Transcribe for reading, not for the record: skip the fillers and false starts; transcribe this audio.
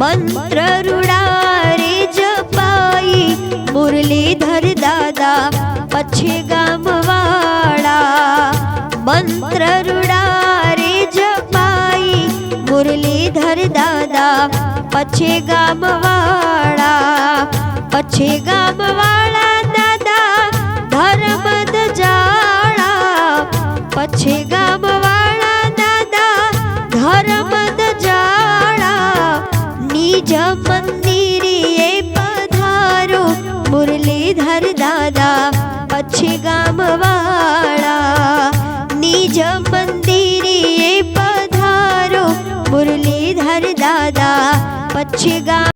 मंत्र रूड़ारे जपाई मुरलीधर दादा पछे गाम वाला। मंत्र रूड़ारे जपाई मुरलीधर दादा पछे गाम वाला। पछे गाम वाला दादा धर्मद जाड़ा। पछे गाम वाला दादा धर्मद जाड़ा। निज मंदिरे पधारो मुरलीधर दादा पछे गाम वाला। निज मंदिरे पधारो मुरलीधर दादा पछे गाम